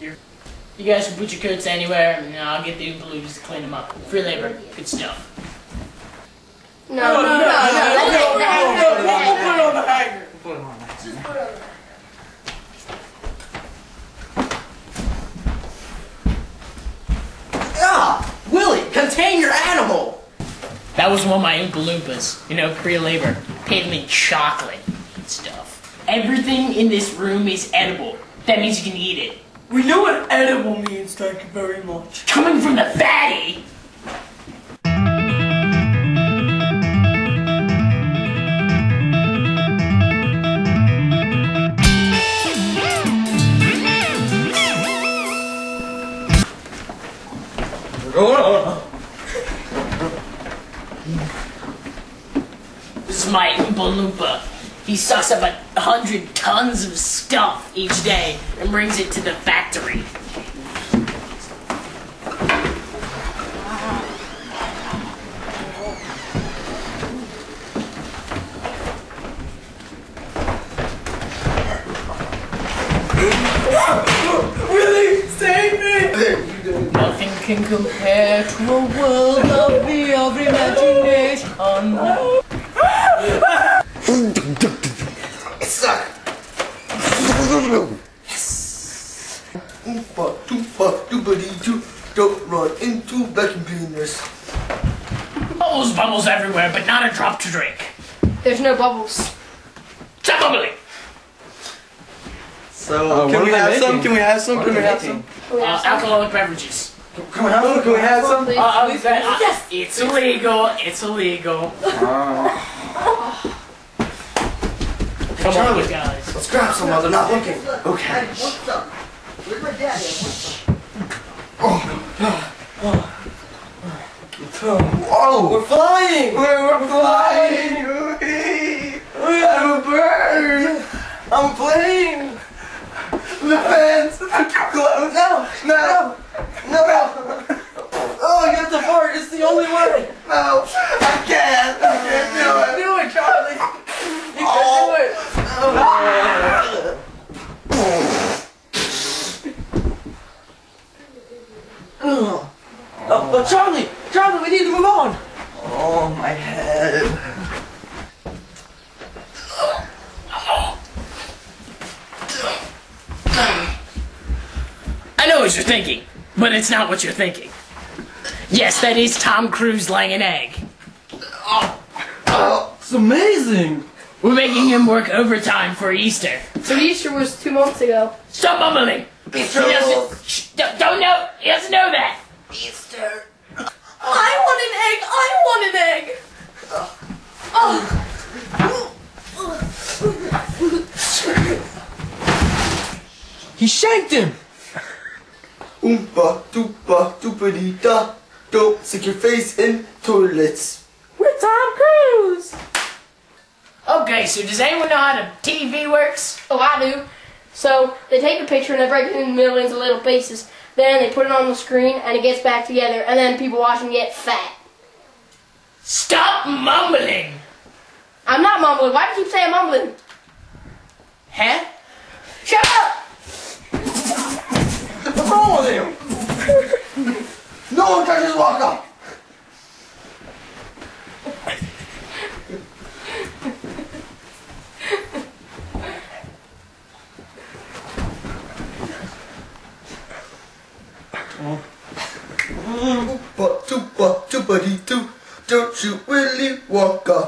Here. You guys can put your coats anywhere, and I'll get the Oompa Loompas to clean them up. Free labor. Good stuff. No. We'll put it on the hanger. Just put it on the hanger. Ah! Willie, contain your animal! That was one of my Oompa Loompas. You know, free labor. Paid them in chocolate and stuff. Everything in this room is edible. That means you can eat it. We know what edible means, thank you very much. Coming from the fatty! What's going on? This is my Oompa Loompa. He sucks up 100 tons of stuff each day and brings it to the factory. Willie, save me! Nothing can compare to a world of imagination. Yes! Oompa, doompa, doobity-doo. Don't run into vacuum cleaners. Bubbles, bubbles everywhere, but not a drop to drink. There's no bubbles. Stop bubbling! So, can we have some? Can we have some? Can we have some? Alcoholic beverages. Can we have some? Can we have some? Yes! It's illegal. It's illegal. Come on, you guys. Let's grab some while they're not looking. Okay. Where's my daddy? Oh, we're flying! We're flying! We have a bird! I'm a plane! The fence! Close! No! Oh, you have to fart! It's the only way! No! I can't do it! Do it, Charlie! You can do it! Oh, Charlie! Charlie, we need to move on! Oh, my head. I know what you're thinking, but it's not what you're thinking. Yes, that is Tom Cruise laying an egg. It's amazing! We're making him work overtime for Easter. So Easter was 2 months ago. Stop mumbling! Easter He doesn't, don't know. He doesn't know that. Easter. I want an egg! He shanked him! Oompa, doopa, doopity-da. Don't stick your face in toilets. We're Tom Cruise! Okay, so does anyone know how the TV works? Oh, I do. So, they take a picture and they break it in the middle into little pieces. Then they put it on the screen and it gets back together. And then people watching get fat. Stop mumbling! I'm not mumbling. Why do you keep saying mumbling? Huh? Shut up! What's wrong with him? No one touches Waka! Oompa, doopa, doopity-doo. Don't you Willy Wonka?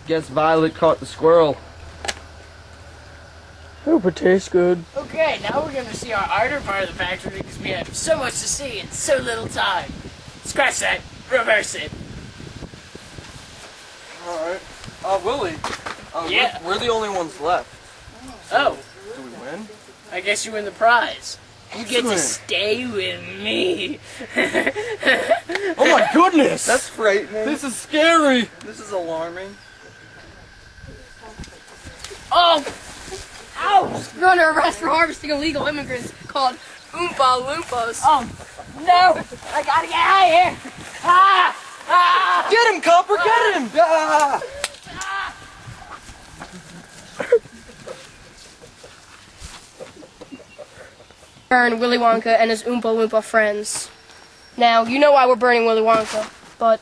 Guess Violet caught the squirrel. Hope it tastes good. Okay, now we're going to see our outer part of the factory because we have so much to see in so little time. Scratch that. Reverse it. Alright. Willie. Yeah. We're the only ones left. Oh, Do we win? I guess you win the prize. You get to Excellent. stay with me. Oh my goodness! That's frightening. This is scary! This is alarming. Oh! Ow! We're under arrest for harvesting illegal immigrants called Oompa Loompas. Oh, no! I gotta get out of here! Ah! Get him, Copper, get him! Ah! Burn Willy Wonka and his Oompa Loompa friends. Now, you know why we're burning Willy Wonka, but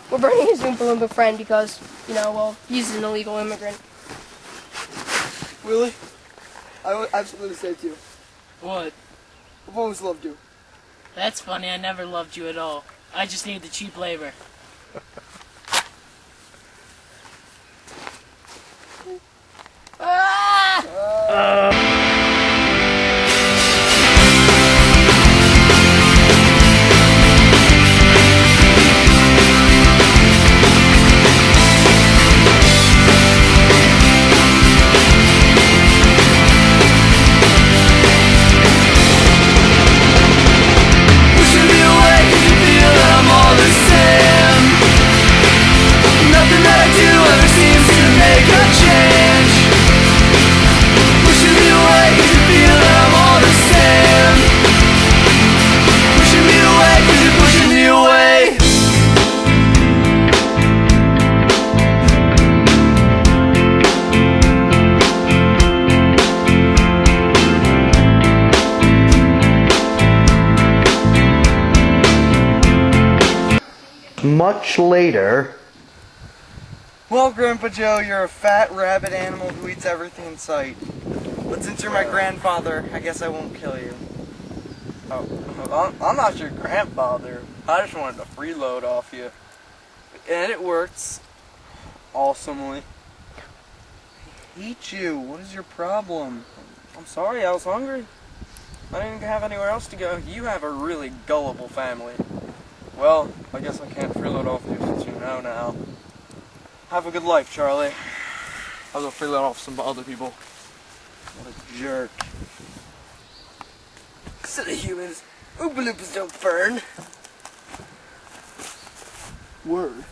we're burning his Oompa Loompa friend because, you know, well, he's an illegal immigrant. Willie, I have something to say to you. What? I've always loved you. That's funny, I never loved you at all. I just need the cheap labor. Much later. Well, Grandpa Joe, you're a fat rabbit animal who eats everything in sight. But since you're my grandfather, I guess I won't kill you. Oh, I'm not your grandfather. I just wanted to freeload off you. And it works. Awesomely. I hate you. What is your problem? I'm sorry, I was hungry. I didn't have anywhere else to go. You have a really gullible family. Well, I guess I can't freeload off you since you know now. Have a good life, Charlie. I'll go freeload off some other people. What a jerk. Silly humans. Oompa Loompas don't burn. Word.